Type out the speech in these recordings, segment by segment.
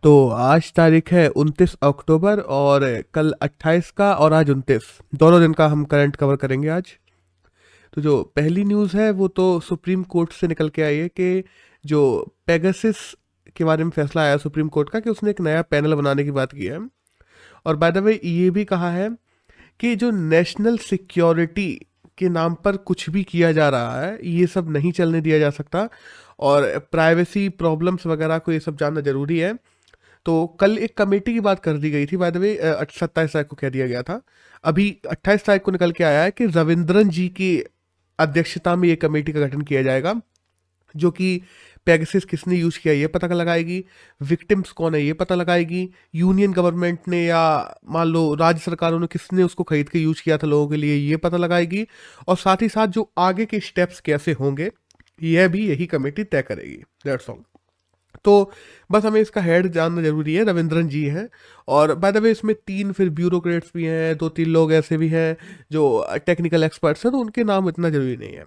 तो आज तारीख है 29 अक्टूबर और कल 28 का और आज 29 दोनों दिन का हम करंट कवर करेंगे आज। तो जो पहली न्यूज़ है वो तो सुप्रीम कोर्ट से निकल के आई है कि जो पेगासिस के बारे में फैसला आया सुप्रीम कोर्ट का कि उसने एक नया पैनल बनाने की बात की है। और बाय द वे ये भी कहा है कि जो नेशनल सिक्योरिटी के नाम पर कुछ भी किया जा रहा है ये सब नहीं चलने दिया जा सकता और प्राइवेसी प्रॉब्लम्स वगैरह को ये सब जानना जरूरी है। तो कल एक कमेटी की बात कर दी गई थी, बाय द वे 27 तारीख को कह दिया गया था। अभी 28 तारीख को निकल के आया है कि रविंद्रन जी की अध्यक्षता में ये कमेटी का गठन किया जाएगा, जो कि पेगासस किसने यूज किया ये पता लगाएगी, विक्टिम्स कौन है ये पता लगाएगी, यूनियन गवर्नमेंट ने या मान लो राज्य सरकारों ने किसने उसको खरीद के यूज किया था लोगों के लिए ये पता लगाएगी, और साथ ही साथ जो आगे के स्टेप्स कैसे होंगे यह भी यही कमेटी तय करेगी। That's all. तो बस हमें इसका हेड जानना जरूरी है, रविंद्रन जी हैं। और बाय द वे इसमें 3 फिर ब्यूरोक्रेट्स भी हैं, 2-3 लोग ऐसे भी हैं जो टेक्निकल एक्सपर्ट्स हैं, तो उनके नाम इतना जरूरी नहीं है।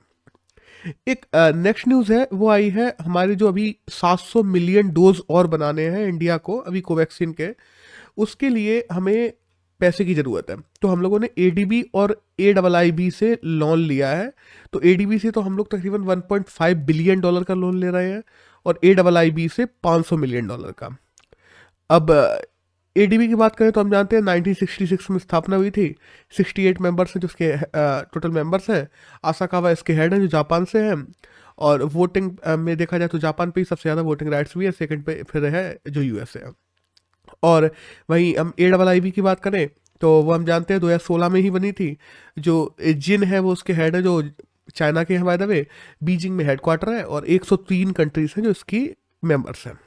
एक नेक्स्ट न्यूज़ है वो आई है, हमारे जो अभी 700 मिलियन डोज और बनाने हैं इंडिया को अभी कोवैक्सीन के, उसके लिए हमें पैसे की ज़रूरत है। तो हम लोगों ने एडीबी और AIIB से लोन लिया है। तो एडीबी से तो हम लोग तकरीबन $1.5 बिलियन का लोन ले रहे हैं और AIIB से $500 मिलियन का। अब एडीबी की बात करें तो हम जानते हैं 1966 में स्थापना हुई थी। 68 मेंबर्स हैं जो उसके टोटल मेंबर्स हैं। आसाकावा इसके हेड हैं जो जापान से हैं। और वोटिंग में देखा जाए तो जापान पे ही सबसे ज़्यादा वोटिंग राइट्स भी है, सेकंड पे फिर है जो यूएसए है। और वहीं हम AIIB की बात करें तो वो हम जानते हैं 2016 में ही बनी थी। जो जिन है वो उसके हेड है जो चाइना के हैं बाय द वे, बीजिंग में हेडक्वार्टर है और 103 कंट्रीज हैं जो इसकी मेंबर्स हैं।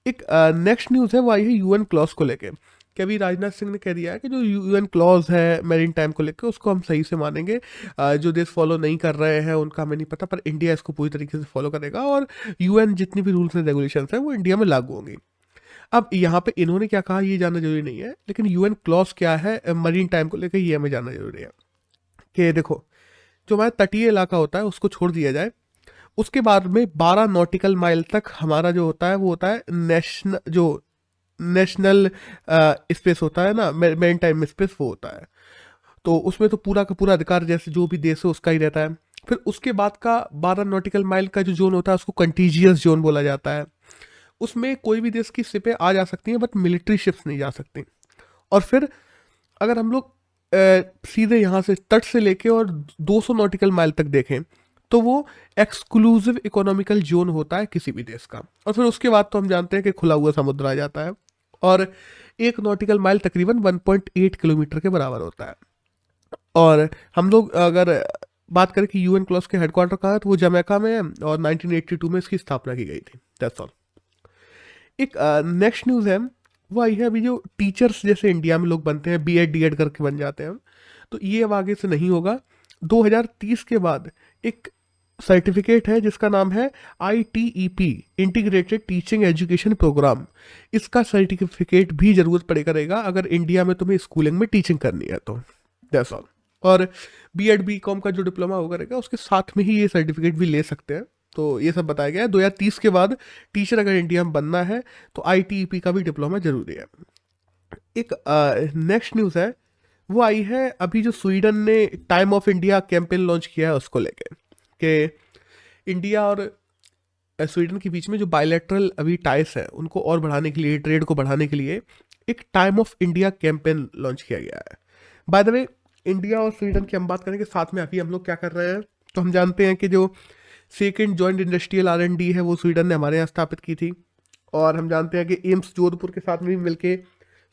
एक नेक्स्ट न्यूज़ है वो आई है यूएन क्लॉज को लेके, कि अभी राजनाथ सिंह ने कह दिया है कि जो यूएन क्लॉज है मेरीन टाइम को लेकर उसको हम सही से मानेंगे। जो देश फॉलो नहीं कर रहे हैं उनका हमें नहीं पता, पर इंडिया इसको पूरी तरीके से फॉलो करेगा और यूएन जितनी भी रूल्स एंड रेगुलेशंस हैं वो इंडिया में लागू होंगी। अब यहाँ पे इन्होंने क्या कहा ये जानना जरूरी नहीं है, लेकिन यूएन क्लॉज क्या है मरीन टाइम को लेकर ये हमें जानना जरूरी है। कि देखो, जो हमारा तटीय इलाका होता है उसको छोड़ दिया जाए, उसके बाद में 12 नॉटिकल माइल तक हमारा जो होता है वो होता है नेशनल स्पेस होता है ना, मेरीन टाइम स्पेस वो होता है। तो उसमें तो पूरा का पूरा अधिकार जैसे जो भी देश है उसका ही रहता है। फिर उसके बाद का 12 नॉटिकल माइल का जो जोन होता है उसको कंटीजियस जोन बोला जाता है। उसमें कोई भी देश की शिपें आ जा सकती हैं बट मिलिट्री शिप्स नहीं जा सकती। और फिर अगर हम लोग सीधे यहाँ से तट से लेके और 200 नॉटिकल माइल तक देखें तो वो एक्सक्लूसिव इकोनॉमिकल जोन होता है किसी भी देश का। और फिर उसके बाद तो हम जानते हैं कि खुला हुआ समुद्र आ जाता है और 1 नॉटिकल माइल तकरीबन 1.8 किलोमीटर के बराबर होता है। और हम लोग अगर बात करें कि यूएन क्लॉज के हेडक्वार्टर कहाँ है तो वो जमैका में है और 1982 में इसकी स्थापना की गई थी। That's all. एक नेक्स्ट न्यूज़ है वो आई है, अभी जो टीचर्स जैसे इंडिया में लोग बनते हैं बीएड डीएड करके बन जाते हैं, तो ये अब आगे से नहीं होगा। 2030 के बाद एक सर्टिफिकेट है जिसका नाम है ITEP, integrated teaching education program. इसका सर्टिफिकेट भी ज़रूरत पड़े करेगा अगर इंडिया में तुम्हें स्कूलिंग में टीचिंग करनी है तो। That's all. और बीएड बीकॉम का जो डिप्लोमा वो करेगा उसके साथ में ही ये सर्टिफिकेट भी ले सकते हैं। तो ये सब बताया गया है। 2030 के बाद टीचर अगर इंडिया में बनना है तो ITEP का भी डिप्लोमा जरूरी है। एक नेक्स्ट न्यूज़ है वो आई है, अभी जो स्वीडन ने time of India campaign launch किया है उसको लेके, कि इंडिया और स्वीडन के बीच में जो बायलैटरल अभी टाइस है उनको और बढ़ाने के लिए, ट्रेड को बढ़ाने के लिए एक time of India campaign launch किया गया है। बाय द वे इंडिया और स्वीडन की हम बात करेंगे साथ में अभी हम लोग क्या कर रहे हैं, तो हम जानते हैं कि जो सेकेंड जॉइंट इंडस्ट्रियल R&D है वो स्वीडन ने हमारे यहाँ स्थापित की थी। और हम जानते हैं कि एम्स जोधपुर के साथ में भी मिलके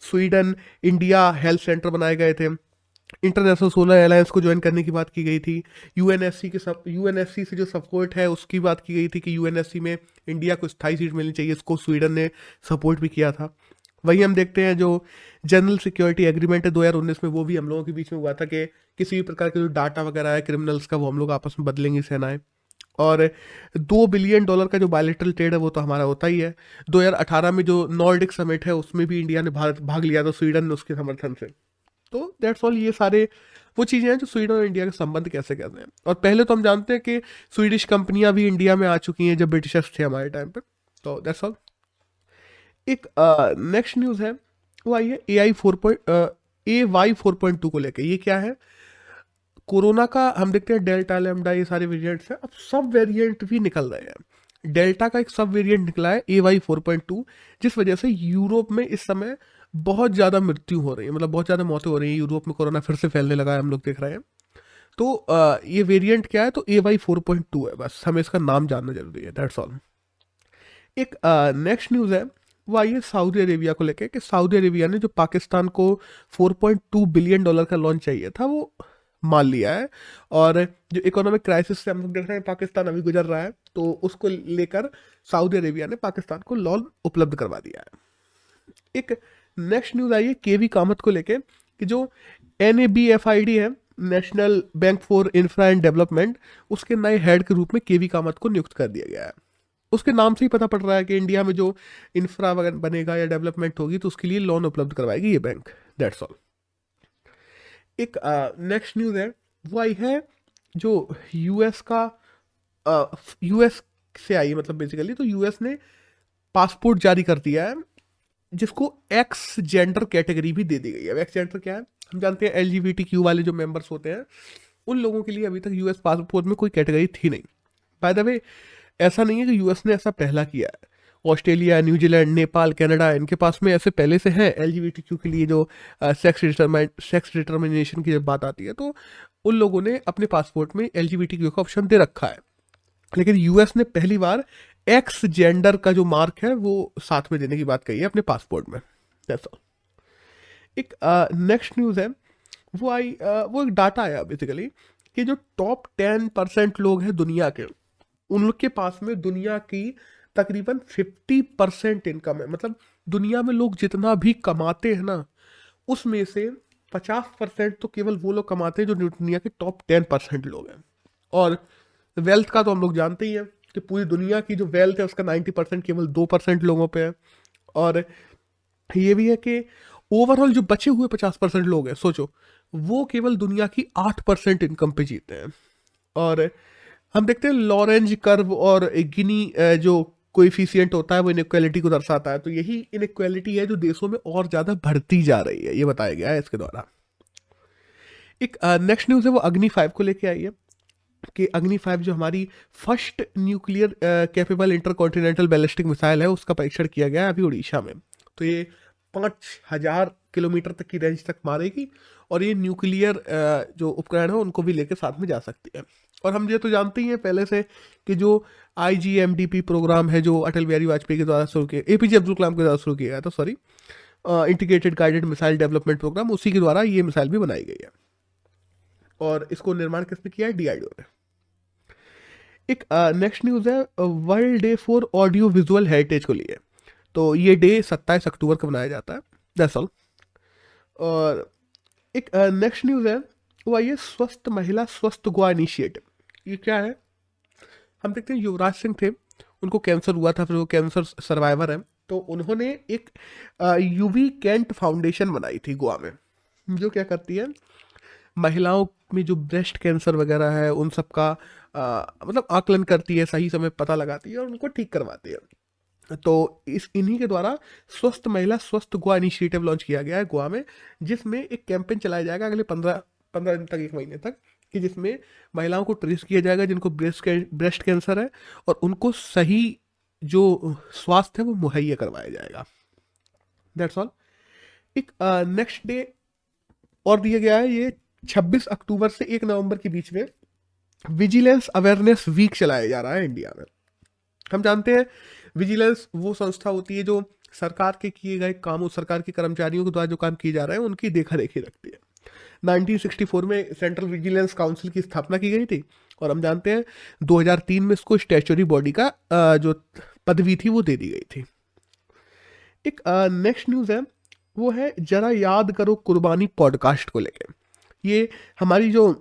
स्वीडन इंडिया हेल्थ सेंटर बनाए गए थे। इंटरनेशनल सोलर अलायंस को ज्वाइन करने की बात की गई थी। यूएनएससी से जो सपोर्ट है उसकी बात की गई थी कि यूएनएससी में इंडिया को स्थायी सीट मिलनी चाहिए, इसको स्वीडन ने सपोर्ट भी किया था। वही हम देखते हैं जो जनरल सिक्योरिटी एग्रीमेंट है 2019 में, वो भी हम लोगों के बीच में हुआ था कि किसी भी प्रकार के जो डाटा वगैरह है क्रिमिनल्स का वो हम लोग आपस में बदलेंगी सेनाएं। और $2 बिलियन का जो बायलेटरल ट्रेड है वो तो हमारा होता ही है। 2018 में जो नॉर्डिक समिट है उसमें भी इंडिया ने भाग लिया था स्वीडन ने उसके समर्थन से। तो दैट्स ऑल। ये सारे वो चीज़ें हैं जो स्वीडन और इंडिया के संबंध कैसे कहते हैं। और पहले तो हम जानते हैं कि स्वीडिश कंपनियां भी इंडिया में आ चुकी हैं जब ब्रिटिशर्स थे हमारे टाइम पर। तो दैट्स ऑल। एक नेक्स्ट न्यूज़ है, वो आई है AY 4.2 को लेके। ये क्या है? कोरोना का हम देखते हैं डेल्टा, लैम्डा, ये सारे वेरिएंट्स हैं, अब सब वेरिएंट भी निकल रहे हैं। डेल्टा का एक सब वेरिएंट निकला है AY 4.2, जिस वजह से यूरोप में इस समय बहुत ज़्यादा मृत्यु हो रही है, मतलब बहुत ज़्यादा मौतें हो रही हैं। यूरोप में कोरोना फिर से फैलने लगा है, हम लोग देख रहे हैं। तो ये वेरिएंट क्या है? तो AY 4.2 है, बस हमें इसका नाम जानना जरूरी है, दैट्स ऑल। एक नेक्स्ट न्यूज़ है, वो आई है सऊदी अरेबिया को लेके, कि सऊदी अरेबिया ने जो पाकिस्तान को $4.2 बिलियन का लोन चाहिए था, वो मान लिया है। और जो इकोनॉमिक क्राइसिस से हम लोग देख रहे हैं पाकिस्तान अभी गुजर रहा है, तो उसको लेकर सऊदी अरेबिया ने पाकिस्तान को लोन उपलब्ध करवा दिया है। एक नेक्स्ट न्यूज़ आई है केवी कामत को लेके, कि जो NABFID है, national bank for infra and development, उसके नए हेड के रूप में केवी कामत को नियुक्त कर दिया गया है। उसके नाम से ही पता पड़ रहा है कि इंडिया में जो इंफ्रा वगैरह बनेगा या डेवलपमेंट होगी, तो उसके लिए लोन उपलब्ध करवाएगी ये बैंक, दैट्स ऑल। एक नेक्स्ट न्यूज़ है, वो आई है जो यूएस का, यूएस से आई है, मतलब बेसिकली तो यूएस ने पासपोर्ट जारी कर दिया है, जिसको एक्स जेंडर कैटेगरी भी दे दी गई है। अब एक्स जेंडर क्या है? हम जानते हैं LGBTQ वाले जो मेंबर्स होते हैं, उन लोगों के लिए अभी तक यूएस पासपोर्ट में कोई कैटेगरी थी नहीं। बाय द वे, ऐसा नहीं है कि यूएस ने ऐसा पहला किया है। ऑस्ट्रेलिया, न्यूजीलैंड, नेपाल, कनाडा, इनके पास में ऐसे पहले से हैं LGBTQ के लिए जो सेक्स डिटर्मिनेशन की जब बात आती है, तो उन लोगों ने अपने पासपोर्ट में LGBTQ का ऑप्शन दे रखा है। लेकिन यूएस ने पहली बार एक्स जेंडर का जो मार्क है वो साथ में देने की बात कही है अपने पासपोर्ट में, दैट्स ऑल। एक नेक्स्ट न्यूज़ है, वो एक डाटा आया बेसिकली, कि जो टॉप 10% लोग हैं दुनिया के, उनके पास में दुनिया की तकरीबन 50% इनकम है। मतलब दुनिया में लोग जितना भी कमाते हैं ना, उसमें से 50% तो केवल वो लोग कमाते हैं जो दुनिया के टॉप 10% लोग हैं। और वेल्थ का तो हम लोग जानते ही हैं कि पूरी दुनिया की जो वेल्थ है उसका 90% केवल 2% लोगों पे है। और ये भी है कि ओवरऑल जो बचे हुए 50% लोग हैं, सोचो, वो केवल दुनिया की 8% इनकम पे जीते हैं। और हम देखते हैं लॉरेंज कर्व और गिनी जो कोएफिशिएंट होता है, वो इनइक्वालिटी को दर्शाता है। तो यही इनइक्वालिटी है जो देशों में और ज़्यादा बढ़ती जा रही है, ये बताया गया है इसके द्वारा। एक नेक्स्ट न्यूज़ है, वो अग्नि 5 को लेके आई है, कि अग्नि 5 जो हमारी first nuclear capable intercontinental ballistic missile है, उसका परीक्षण किया गया है अभी उड़ीसा में। तो ये 5000 किलोमीटर तक की रेंज तक मारेगी, और ये न्यूक्लियर जो उपकरण है उनको भी लेकर साथ में जा सकती है। और हम ये तो जानते ही हैं पहले से कि जो IGMDP प्रोग्राम है, जो अटल बिहारी वाजपेयी के द्वारा शुरू किया, APJ अब्दुल कलाम के द्वारा शुरू किया गया था, sorry, integrated guided missile development program, उसी के द्वारा ये मिसाइल भी बनाई गई है। और इसको निर्माण किसने किया है? DRDO ने। एक नेक्स्ट न्यूज़ है, world day for audio visual heritage को लिए। तो ये डे 27 अक्टूबर को मनाया जाता है, दैट्स ऑल। और एक नेक्स्ट न्यूज़ है, वो आई है स्वस्थ महिला स्वस्थ गोवा इनिशिएटिव। ये क्या है? हम देखते हैं युवराज सिंह थे, उनको कैंसर हुआ था, फिर वो कैंसर सर्वाइवर हैं, तो उन्होंने एक UV कैंट फाउंडेशन बनाई थी गोवा में, जो क्या करती है, महिलाओं में जो ब्रेस्ट कैंसर वगैरह है उन सब का मतलब आकलन करती है, सही समय पता लगाती है और उनको ठीक करवाती है। तो इन्हीं के द्वारा स्वस्थ महिला स्वस्थ गोवा इनिशिएटिव लॉन्च किया गया है गोवा में, जिसमें एक कैंपेन चलाया जाएगा अगले 15 दिन तक, 1 महीने तक, कि जिसमें महिलाओं को ट्रेस किया जाएगा जिनको ब्रेस्ट कैंसर है, और उनको सही जो स्वास्थ्य है वो मुहैया करवाया जाएगा, दैट्स ऑल। एक नेक्स्ट डे और दिया गया है, ये 26 अक्टूबर से 1 नवंबर के बीच में विजिलेंस अवेयरनेस वीक चलाया जा रहा है इंडिया में। हम जानते हैं विजिलेंस वो संस्था होती है जो सरकार के किए गए कामों, सरकार के कर्मचारियों के द्वारा जो काम किए जा रहे हैं उनकी देखा रेखी रखती है। 1964 में सेंट्रल विजिलेंस काउंसिल की स्थापना की गई थी, और हम जानते हैं 2003 में इसको स्टैच्यूटरी बॉडी का जो पदवी थी वो दे दी गई थी। एक नेक्स्ट न्यूज़ है, वो है जरा याद करो कुर्बानी पॉडकास्ट को लेके। ये हमारी जो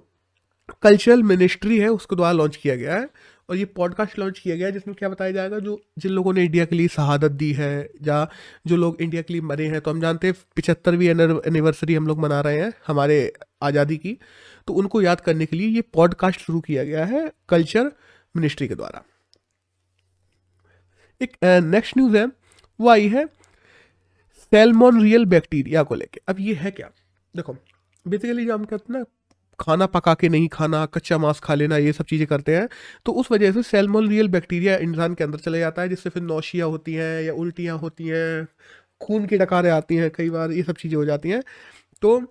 कल्चरल मिनिस्ट्री है उसके द्वारा लॉन्च किया गया है, और ये पॉडकास्ट लॉन्च किया गया है जिसमें क्या बताया जाएगा, जो जिन लोगों ने इंडिया के लिए शहादत दी है या जो लोग इंडिया के लिए मरे हैं। तो हम जानते हैं 75वीं एनिवर्सरी हम लोग मना रहे हैं हमारे आज़ादी की, तो उनको याद करने के लिए ये पॉडकास्ट शुरू किया गया है कल्चर मिनिस्ट्री के द्वारा। एक नेक्स्ट न्यूज़ है, वो आई है सैल्मोन बैक्टीरिया को लेके। अब ये है क्या, देखो बेसिकली जो हम कहते हैं ना खाना पका के नहीं खाना, कच्चा मांस खा लेना, ये सब चीज़ें करते हैं, तो उस वजह से सैल्मोन बैक्टीरिया इंसान के अंदर चले जाता है, जिससे फिर नौशिया होती हैं या उल्टियाँ होती हैं, खून की डकारें आती हैं, कई बार ये सब चीज़ें हो जाती हैं। तो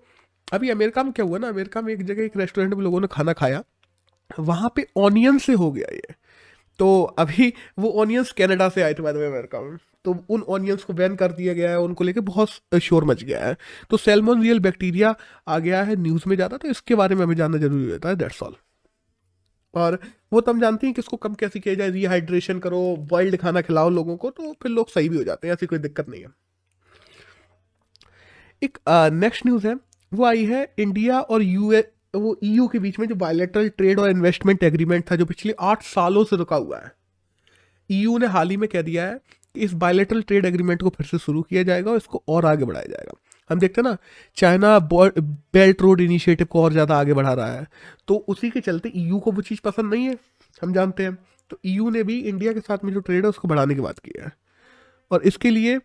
अभी अमेरिका में क्या हुआ ना, अमेरिका में एक जगह एक रेस्टोरेंट में लोगों ने खाना खाया, वहाँ पे ऑनियन से हो गया ये। तो अभी वो ऑनियंस कनाडा से आए थे बाद में अमेरिका में, तो उन ऑनियंस को बैन कर दिया गया है, उनको लेके बहुत शोर मच गया है। तो सैल्मोन बैक्टीरिया आ गया है न्यूज़ में ज़्यादा, तो इसके बारे में हमें जानना जरूरी होता है, दैट्स ऑल। और वो तो हम जानते हैं कि इसको कम कैसे किया जाए, रिहाइड्रेशन करो, बॉइल्ड खाना खिलाओ लोगों को, तो फिर लोग सही भी हो जाते हैं, ऐसी कोई दिक्कत नहीं है। एक नेक्स्ट न्यूज़ है, वो आई है इंडिया और वो ईयू के बीच में जो बायलैटरल ट्रेड और इन्वेस्टमेंट एग्रीमेंट था, जो पिछले 8 सालों से रुका हुआ है। ईयू ने हाल ही में कह दिया है कि इस बायलैटरल ट्रेड एग्रीमेंट को फिर से शुरू किया जाएगा और इसको और आगे बढ़ाया जाएगा। हम देखते हैं ना, चाइना बेल्ट रोड इनिशिएटिव को और ज़्यादा आगे बढ़ा रहा है, तो उसी के चलते ईयू को वो चीज़ पसंद नहीं है, हम जानते हैं। तो ईयू ने भी इंडिया के साथ में जो ट्रेड है उसको बढ़ाने की बात की है, और इसके लिए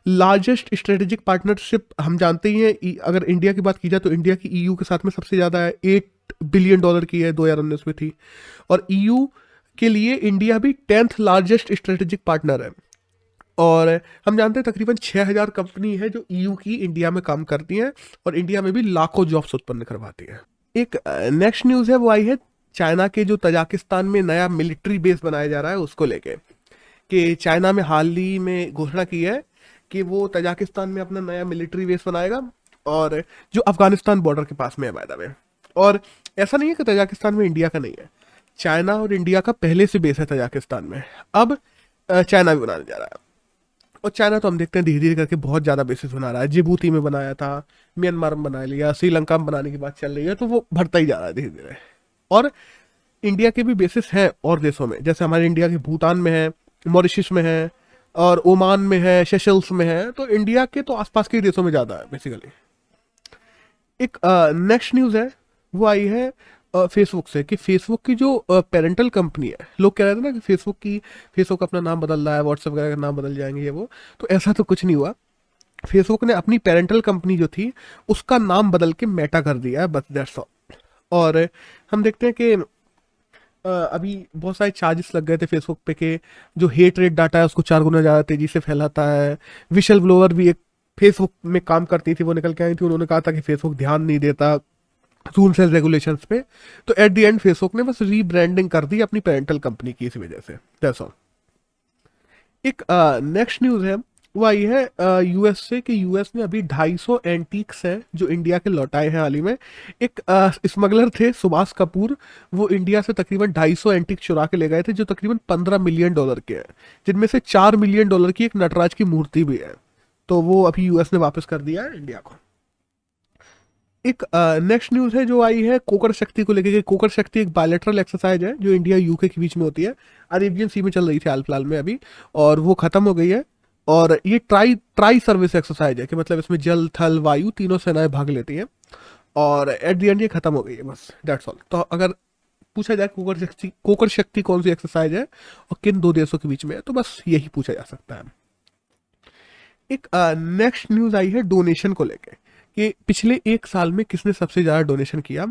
लार्जेस्ट स्ट्रेटेजिक पार्टनरशिप हम जानते ही हैं, अगर इंडिया की बात की जाए तो इंडिया की ईयू के साथ में सबसे ज़्यादा है, $8 बिलियन की है, 2019 में थी। और ईयू के लिए इंडिया भी 10th लार्जेस्ट स्ट्रेटेजिक पार्टनर है। और हम जानते हैं तकरीबन 6000 कंपनी है जो ईयू की इंडिया में काम करती हैं, और इंडिया में भी लाखों जॉब्स उत्पन्न करवाती हैं। एक नेक्स्ट न्यूज़ है, वो आई है चाइना के जो तजाकिस्तान में नया मिलिट्री बेस बनाया जा रहा है उसको लेके, कि चाइना में हाल ही में घोषणा की है कि वो तजाकिस्तान में अपना नया मिलिट्री बेस बनाएगा, और जो अफगानिस्तान बॉर्डर के पास में है बाय द वे। और ऐसा नहीं है कि तजाकिस्तान में इंडिया का नहीं है, चाइना और इंडिया का पहले से बेस है तजाकिस्तान में, अब चाइना भी बनाने जा रहा है। और चाइना तो हम देखते हैं धीरे धीरे करके बहुत ज़्यादा बेसिस बना रहा है, जिबूती में बनाया था, म्यांमार में बना लिया, श्रीलंका में बनाने की बात चल रही है, तो वो बढ़ता ही जा रहा है धीरे धीरे। और इंडिया के भी बेसिस हैं और देशों में, जैसे हमारे इंडिया के भूटान में है, मॉरिशस में है, और ओमान में है, सेशल्स में है, तो इंडिया के तो आसपास के देशों में ज़्यादा है बेसिकली। एक नेक्स्ट न्यूज़ है, वो आई है फेसबुक से, कि फेसबुक की जो पेरेंटल कंपनी है, लोग कह रहे थे ना कि फेसबुक अपना नाम बदल रहा है, व्हाट्सएप वगैरह का नाम बदल जाएंगे ये वो, तो ऐसा तो कुछ नहीं हुआ। फेसबुक ने अपनी पेरेंटल कंपनी जो थी उसका नाम बदल के मेटा कर दिया है, बस दैट्स ऑल। और हम देखते हैं कि अभी बहुत सारे चार्जेस लग गए थे फेसबुक पे, के जो हेट रेट डाटा है उसको 4 गुना ज़्यादा तेजी से फैलाता है। विशल ब्लोअर भी एक फेसबुक में काम करती थी, वो निकल के आई थी, उन्होंने कहा था कि फेसबुक ध्यान नहीं देता रूल्स एंड रेगुलेशंस पे। तो एट द एंड फेसबुक ने बस रीब्रांडिंग कर दी अपनी पेरेंटल कंपनी की इस वजह से, दैट्स ऑल। एक नेक्स्ट न्यूज़ है, वो आई है यूएस से, कि यूएस ने अभी 250 एंटीक्स हैं जो इंडिया के लौटाए हैं हाल ही में। एक स्मगलर थे सुभाष कपूर, वो इंडिया से तकरीबन 250 एंटीक चुरा के ले गए थे, जो तकरीबन $15 मिलियन के हैं, जिनमें से $4 मिलियन की एक नटराज की मूर्ति भी है। तो वो अभी यूएस ने वापस कर दिया है इंडिया को। एक नेक्स्ट न्यूज़ है जो आई है कोकर शक्ति को लेकर। कोकर शक्ति एक बायलैटरल एक्सरसाइज है जो इंडिया यूके के बीच में होती है, अरेबियन सी में चल रही थी हाल फिलहाल में अभी, और वो खत्म हो गई है। और ये ट्राई सर्विस एक्सरसाइज है, कि मतलब इसमें जल थल वायु तीनों सेनाएं भाग लेती हैं, और एट द एंड ये खत्म हो गई है, बस दैट्स ऑल। तो अगर पूछा जाए कोकर शक्ति कौन सी एक्सरसाइज है और किन 2 देशों के बीच में है, तो बस यही पूछा जा सकता है। एक नेक्स्ट न्यूज़ आई है डोनेशन को लेकर, कि पिछले 1 साल में किसने सबसे ज़्यादा डोनेशन किया।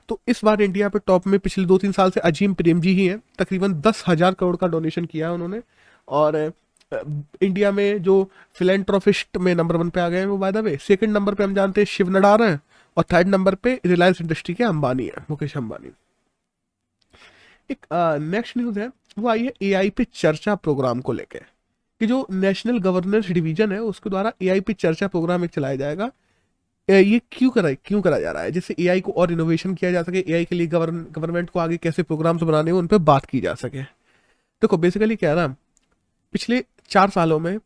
तो इस बार इंडिया पे टॉप में पिछले 2-3 साल से अजीम प्रेम जी ही हैं, तकरीबन 10,000 करोड़ का डोनेशन किया है उन्होंने। और इंडिया में जो फिलेंट्रोफिस्ट में नंबर 1 पे आ गए हैं वो by the way, second number पे हम जानते हैं शिव नडार हैं, और थर्ड नंबर पे रिलायंस इंडस्ट्री के अंबानी है, मुकेश अंबानी। एक नेक्स्ट न्यूज़ है, वो आई है एआई पे चर्चा प्रोग्राम को लेकर, कि जो नेशनल गवर्नेंस डिवीजन है उसके द्वारा एआई पे चर्चा प्रोग्राम एक चलाया जाएगा। ये क्यों करा जा रहा है, जिससे एआई को और इनोवेशन किया जा सके, एआई के लिए गवर्नमेंट को आगे कैसे प्रोग्राम्स बनाने हैं उन पर बात की जा सके। देखो बेसिकली क्या है ना, पिछले 4 सालों में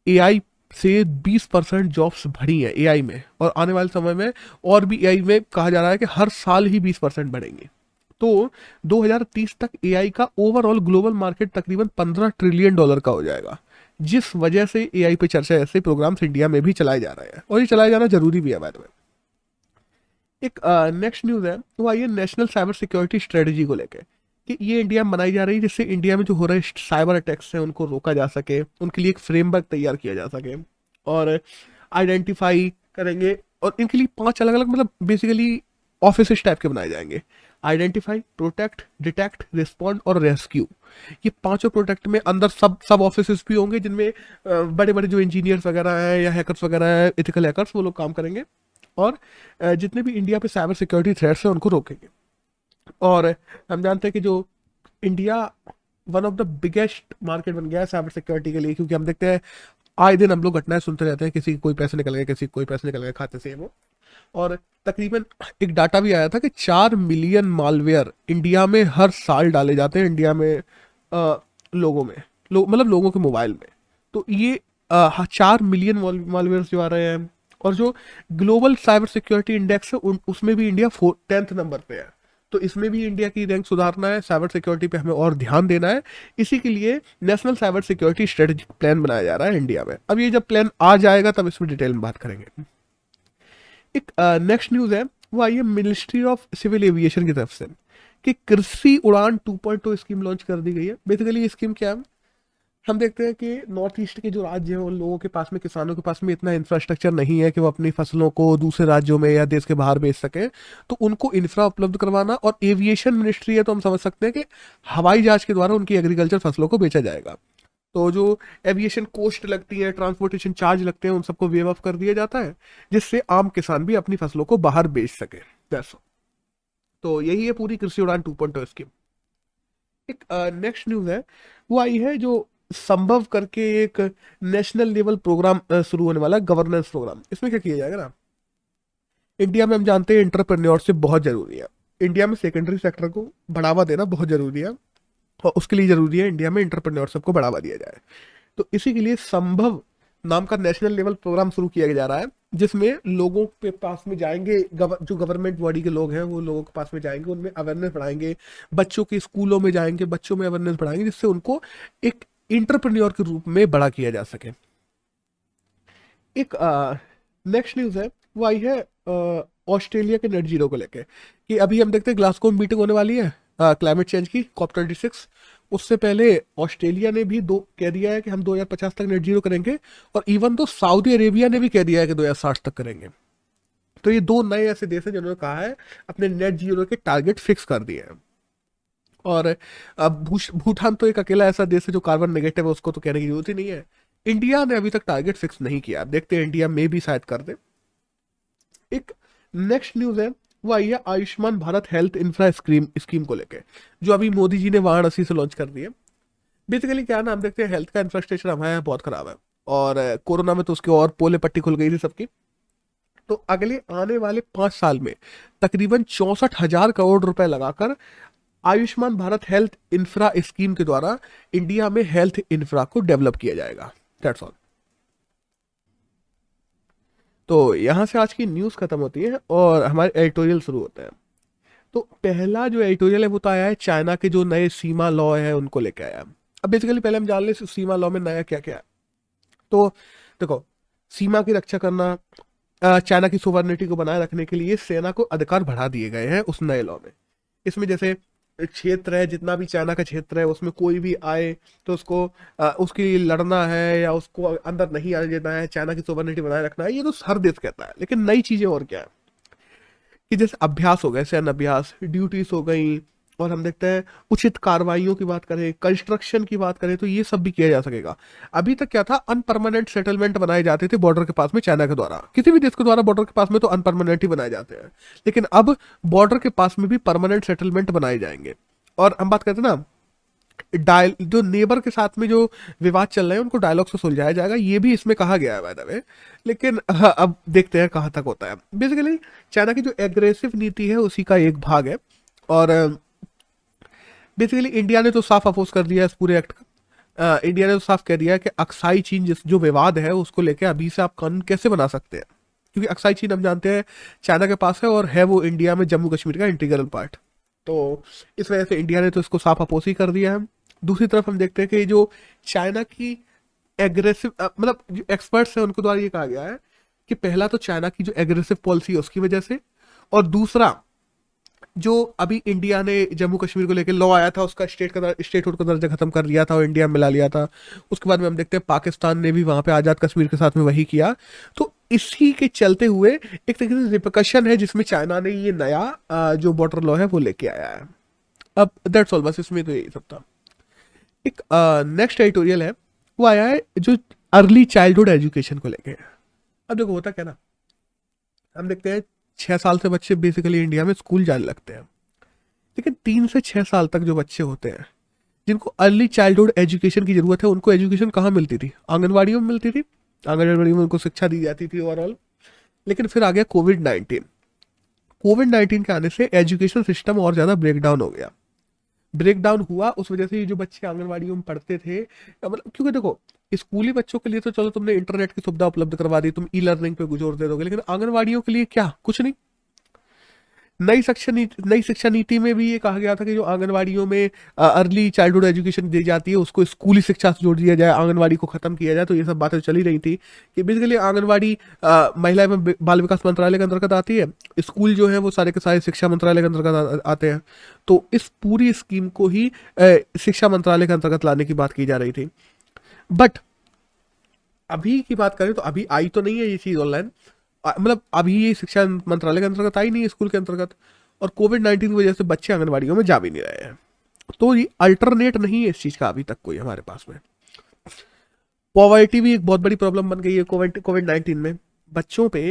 एआई से 20% जॉब्स बढ़ी हैं एआई में, और आने वाले समय में और भी एआई में कहा जा रहा है कि हर साल ही 20% बढ़ेंगे। तो 2030 तक एआई का ओवरऑल ग्लोबल मार्केट तकरीबन $15 ट्रिलियन का हो जाएगा, जिस वजह से एआई पे चर्चा ऐसे प्रोग्राम्स इंडिया में भी चलाए जा रहे हैं, और ये चलाया जाना जरूरी भी है बाय द वे। एक नेक्स्ट न्यूज़ है, वो आई है नेशनल साइबर सिक्योरिटी स्ट्रेटजी को लेकर, कि ये इंडिया में बनाई जा रही है, जिससे इंडिया में जो हो रहे साइबर अटैक्स हैं उनको रोका जा सके, उनके लिए एक फ्रेमवर्क तैयार किया जा सके। और आइडेंटिफाई करेंगे, और इनके लिए 5 अलग अलग मतलब बेसिकली ऑफिस टाइप के बनाए जाएंगे। आइडेंटिफाई, प्रोटेक्ट, डिटेक्ट, रिस्पॉन्ड और रेस्क्यू। ये पांचों प्रोटेक्ट में अंदर सब सब ऑफिस भी होंगे, जिनमें बड़े बड़े जो इंजीनियर्स वगैरह हैं या हैकर्स वगैरह हैं, एथिकल हैकर्स, वो लोग काम करेंगे और जितने भी इंडिया पे साइबर सिक्योरिटी थ्रेट्स हैं उनको रोकेंगे। और हम जानते हैं कि जो India one of the biggest market बन गया है साइबर सिक्योरिटी के लिए, क्योंकि हम देखते हैं आए दिन हम लोग घटनाएं सुनते रहते हैं, किसी के कोई पैसे निकल गए, किसी के कोई पैसे निकल गए खाते से वो। और तकरीबन एक डाटा भी आया था कि 4 मिलियन मालवेयर इंडिया में हर साल डाले जाते हैं, इंडिया में लोगों में, मतलब लोगों के मोबाइल में। तो ये 4 मिलियन मालवेयर जो आ रहे हैं, और जो ग्लोबल साइबर सिक्योरिटी इंडेक्स है उसमें भी इंडिया 10th नंबर पे है। तो इसमें भी इंडिया की रैंक सुधारना है, साइबर सिक्योरिटी पे हमें और ध्यान देना है। इसी के लिए national cyber security strategic plan बनाया जा रहा है इंडिया में। अब ये जब प्लान आ जाएगा तब इसमें डिटेल में बात करेंगे। एक नेक्स्ट न्यूज है, वो आई है मिनिस्ट्री ऑफ सिविल एविएशन की तरफ से कि कृषि उड़ान 2.0 स्कीम लॉन्च कर दी गई है। बेसिकली ये स्कीम क्या है, हम देखते हैं कि नॉर्थ ईस्ट के जो राज्य हैं उन लोगों के पास में, किसानों के पास में इतना इंफ्रास्ट्रक्चर नहीं है कि वो अपनी फसलों को दूसरे राज्यों में या देश के बाहर बेच सकें। तो उनको इंफ्रा उपलब्ध करवाना, और एविएशन मिनिस्ट्री है तो हम समझ सकते हैं कि हवाई जहाज के द्वारा उनकी एग्रीकल्चर फसलों को बेचा जाएगा। तो जो एविएशन कोस्ट लगती है, ट्रांसपोर्टेशन चार्ज लगते हैं, उन सबको वेव ऑफ कर दिया जाता है, जिससे आम किसान भी अपनी फसलों को बाहर बेच सके। तो यही है पूरी कृषि उड़ान 2.0 स्कीम। एक नेक्स्ट न्यूज है, वो आई है जो संभव करके एक नेशनल लेवल प्रोग्राम शुरू होने वाला है, गवर्नेंस प्रोग्राम। इसमें क्या किया जाएगा ना, इंडिया में हम जानते हैं एंटरप्रेन्योरशिप बहुत जरूरी है। इंडिया में सेकेंडरी सेक्टर को बढ़ावा देना बहुत जरूरी है, और उसके लिए जरूरी है इंडिया में एंटरप्रेन्योरशिप को बढ़ावा दिया जाए। तो इसी के लिए संभव नाम का नेशनल लेवल प्रोग्राम शुरू किया जा रहा है, जिसमें लोगों के पास में जाएंगे, जो गवर्नमेंट बॉडी के लोग हैं वो लोगों के पास में जाएंगे, उनमें अवेयरनेस बढ़ाएंगे, बच्चों के स्कूलों में जाएंगे, बच्चों में अवेयरनेस बढ़ाएंगे, जिससे उनको एक इंटरप्रेन्योर के रूप में बड़ा किया जा सके। एक नेक्स्ट न्यूज है, वो आई है ऑस्ट्रेलिया के नेट जीरो को लेके, कि अभी हम देखते हैं ग्लासगो में मीटिंग होने वाली है क्लाइमेट चेंज की, COP26। उससे पहले ऑस्ट्रेलिया ने भी कह दिया है कि हम 2050 तक नेट जीरो करेंगे, और इवन तो सऊदी अरेबिया ने भी कह दिया है कि 2060 तक करेंगे। तो ये 2 नए ऐसे देश हैं जिन्होंने कहा है अपने नेट जीरो के टारगेट फिक्स कर दिए हैं। और अब भूटान तो एक अकेला ऐसा देश है जो कार्बन नेगेटिव है, उसको तो कहने की जरूरत ही नहीं है। इंडिया ने अभी तक टारगेट फिक्स नहीं किया, देखते हैं इंडिया में भी शायद कर दे। एक नेक्स्ट न्यूज है, वो आई है Ayushman Bharat health infra scheme को लेके, जो अभी मोदी जी ने वाराणसी से लॉन्च कर दी है। बेसिकली क्या ना, हम देखते हैं हेल्थ का इंफ्रास्ट्रक्चर हमारे यहाँ बहुत खराब है, और कोरोना में तो उसकी और पोले पट्टी खुल गई थी सबकी। तो अगले आने वाले 5 साल में तकरीबन 64,000 करोड़ रुपए लगाकर Ayushman Bharat health infra scheme के द्वारा इंडिया में हेल्थ इंफ्रा को डेवलप किया जाएगा। That's all. तो यहां से आज की न्यूज खत्म होती है और हमारे एडिटोरियल शुरू होते हैं। तो पहला जो एडिटोरियल है वो तो आया है चाइना के जो नए सीमा लॉ है उनको लेके आया। अब बेसिकली पहले हम जान ले सीमा लॉ में नया क्या क्या है। तो देखो, सीमा की रक्षा करना, चाइना की सोवरेनिटी को बनाए रखने के लिए सेना को अधिकार बढ़ा दिए गए हैं उस नए लॉ में। इसमें जैसे क्षेत्र है, जितना भी चाइना का क्षेत्र है, उसमें कोई भी आए तो उसको उसके लिए लड़ना है या उसको अंदर नहीं आने देना है, चाइना की सोवरेनिटी बनाए रखना है, ये तो हर देश कहता है। लेकिन नई चीजें और क्या है कि जैसे अभ्यास हो गए, सैन्य अभ्यास, ड्यूटीज हो गई, और हम देखते हैं उचित कार्रवाइयों की बात करें, कंस्ट्रक्शन की बात करें, तो ये सब भी किया जा सकेगा। अभी तक क्या था, अनपरमानेंट सेटलमेंट बनाए जाते थे बॉर्डर के पास में चाइना के द्वारा, किसी भी देश के द्वारा बॉर्डर के पास में तो अनपरमानेंट ही बनाए जाते हैं। लेकिन अब बॉर्डर के पास में भी परमानेंट सेटलमेंट बनाए जाएंगे। और हम बात करते हैं ना, जो नेबर के साथ में जो विवाद चल रहे हैं उनको डायलॉग से सुलझाया जाएगा, ये भी इसमें कहा गया है बाय द वे। लेकिन अब देखते हैं कहाँ तक होता है। बेसिकली चाइना की जो एग्रेसिव नीति है उसी का एक भाग है। और बेसिकली इंडिया ने तो साफ अपोज कर दिया है इस पूरे एक्ट का। इंडिया ने तो साफ कह दिया है कि अक्साई चीन जो विवाद है उसको लेकर अभी से आप कानून कैसे बना सकते हैं, क्योंकि अक्साई चीन हम जानते हैं चाइना के पास है, और है वो इंडिया में जम्मू कश्मीर का इंटीग्रल पार्ट। तो इस वजह से इंडिया ने तो इसको साफ अपोज ही कर दिया है। दूसरी तरफ हम देखते हैं कि जो चाइना की एग्रेसिव, मतलब जो एक्सपर्ट्स हैं उनके द्वारा ये कहा गया है कि पहला तो चाइना की जो एग्रेसिव पॉलिसी है उसकी वजह से, और दूसरा जो अभी इंडिया ने जम्मू कश्मीर को लेकर लॉ आया था, उसका स्टेटहुड का दर्जा खत्म कर लिया था और इंडिया में मिला लिया था। उसके बाद में हम देखते हैं पाकिस्तान ने भी वहां पे आज़ाद कश्मीर के साथ में वही किया। तो इसी के चलते हुए एक तरीके से रिपरकशन है जिसमें चाइना ने ये नया जो बॉर्डर लॉ है वो लेके आया है। अब दैट्स ऑल, बस इसमें तो यही सब था। एक नेक्स्ट एडिटोरियल है, वो आया है जो अर्ली चाइल्डहुड एजुकेशन को लेके। अब देखो होता क्या ना, हम देखते हैं 6 साल से बच्चे बेसिकली इंडिया में स्कूल जाने लगते हैं, लेकिन 3 से 6 साल तक जो बच्चे होते हैं जिनको अर्ली चाइल्डहुड एजुकेशन की जरूरत है, उनको एजुकेशन कहाँ मिलती थी? आंगनवाड़ियों में मिलती थी। आंगनवाड़ी में उनको शिक्षा दी जाती थी ओवरऑल। लेकिन फिर आ गया कोविड-19। कोविड-19 के आने से एजुकेशन सिस्टम और ज़्यादा ब्रेकडाउन हो गया। ब्रेकडाउन हुआ उस वजह से ये जो बच्चे आंगनवाड़ियों में पढ़ते थे, मतलब क्योंकि देखो स्कूली बच्चों के लिए तो चलो तुमने इंटरनेट की सुविधा उपलब्ध करवा दी, तुम ई लर्निंग पे जोर दे दोगे, लेकिन आंगनवाड़ियों के लिए क्या? कुछ नहीं। नई शिक्षा नीति में भी ये कहा गया था कि जो आंगनवाड़ियों में अर्ली चाइल्डहुड एजुकेशन दी जाती है उसको स्कूली शिक्षा से जोड़ दिया जाए, आंगनवाड़ी को खत्म किया जाए। तो ये सब बातें चली रही थी कि बेसिकली आंगनवाड़ी महिला एवं बाल विकास मंत्रालय के अंतर्गत आती है, स्कूल जो है वो सारे के सारे शिक्षा मंत्रालय के अंतर्गत आते हैं। तो इस पूरी स्कीम को ही शिक्षा मंत्रालय के अंतर्गत लाने की बात की जा रही थी। बट अभी की बात करें तो अभी आई तो नहीं है ये चीज़ ऑनलाइन, मतलब अभी ये शिक्षा मंत्रालय के अंतर्गत आई नहीं है, स्कूल के अंतर्गत। और कोविड-19 की वजह से बच्चे आंगनवाड़ियों में जा भी नहीं रहे हैं। तो ये अल्टरनेट नहीं है इस चीज़ का अभी तक कोई हमारे पास में। पॉवर्टी भी एक बहुत बड़ी प्रॉब्लम बन गई है कोविड-19 में। बच्चों पे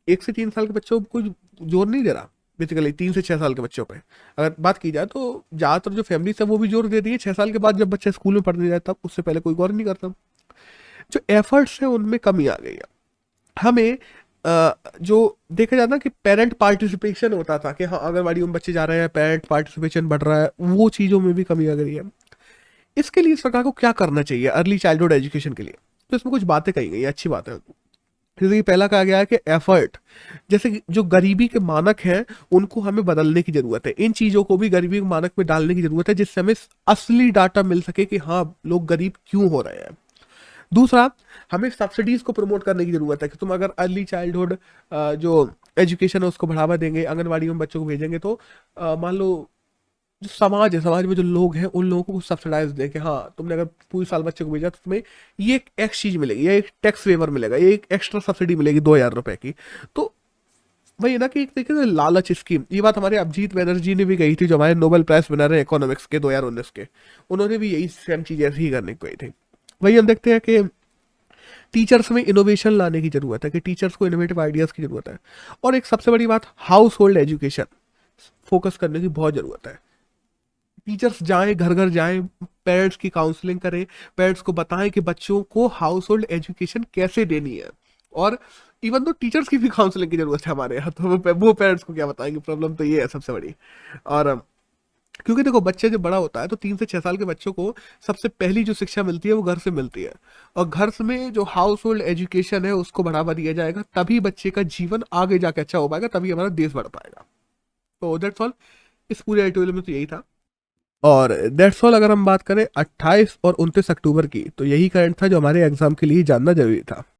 1 से 3 साल के बच्चों को कोई जोर नहीं दे रहा, बेसिकली 3 से 6 साल के बच्चों पे अगर बात की जाए तो ज़्यादातर जो फैमिलीज है वो भी जोर दे रही है 6 साल के बाद, जब बच्चा स्कूल में पढ़ने जाता है उससे पहले कोई गौर नहीं करता। जो एफर्ट्स है उनमें कमी आ गई है। हमें जो देखा जाता है कि पेरेंट पार्टिसिपेशन होता था कि हाँ आंगनवाड़ियों में बच्चे जा रहे हैं, पेरेंट पार्टिसिपेशन बढ़ रहा है, वो चीज़ों में भी कमी आ गई है। इसके लिए सरकार को क्या करना चाहिए अर्ली चाइल्डहुड एजुकेशन के लिए? तो इसमें कुछ बातें कही गई, अच्छी बात है। जैसे कि पहला कहा गया है कि एफर्ट, जैसे कि जो गरीबी के मानक हैं उनको हमें बदलने की जरूरत है। इन चीज़ों को भी गरीबी के मानक में डालने की जरूरत है जिससे हमें असली डाटा मिल सके कि हाँ लोग गरीब क्यों हो रहे हैं। दूसरा, हमें सब्सिडीज को प्रमोट करने की जरूरत है कि तुम अगर अर्ली चाइल्डहुड जो एजुकेशन है उसको बढ़ावा देंगे, आंगनवाड़ियों में बच्चों को भेजेंगे, तो मान लो जो समाज है, समाज में जो लोग हैं उन लोगों को सब्सिडाइज दें कि हाँ तुमने अगर पूरे साल बच्चे को भेजा तो तुम्हें ये एक एक्स चीज मिलेगी, या एक टैक्स वेवर मिलेगा, ये एक एक्स्ट्रा सब्सिडी मिलेगी 2,000 रुपए की। तो वही ना कि एक तरीके से लालच स्कीम। ये बात हमारे अभिजीत बनर्जी ने भी कही थी, जो हमारे नोबेल प्राइज विनर है इकोनॉमिक्स के 2019 के, उन्होंने भी यही सेम चीज ऐसे ही करने को कही थी। वही हम देखते हैं कि टीचर्स में इनोवेशन लाने की जरूरत है, कि टीचर्स को इनोवेटिव आइडियाज की जरूरत है। और एक सबसे बड़ी बात, हाउस होल्ड एजुकेशन फोकस करने की बहुत जरूरत है। टीचर्स जाएं, घर घर जाएं, पेरेंट्स की काउंसलिंग करें, पेरेंट्स को बताएं कि बच्चों को हाउस होल्ड एजुकेशन कैसे देनी है। और इवन तो टीचर्स की भी काउंसलिंग की जरूरत है हमारे यहाँ, तो वो पेरेंट्स को क्या बताएंगे, प्रॉब्लम तो ये है सबसे बड़ी। और क्योंकि देखो बच्चे जब बड़ा होता है तो 3 से 6 साल के बच्चों को सबसे पहली जो शिक्षा मिलती है वो घर से मिलती है, और घर में जो हाउस होल्ड एजुकेशन है उसको बढ़ावा दिया जाएगा, तभी बच्चे का जीवन आगे जाके अच्छा हो पाएगा, तभी हमारा देश बढ़ पाएगा। तो दैट्स ऑल, इस पूरे एडिटोरियल में तो यही था। और दैट्स ऑल, अगर हम बात करें 28 और 29 अक्टूबर की, तो यही करंट था जो हमारे एग्जाम के लिए जानना जरूरी था।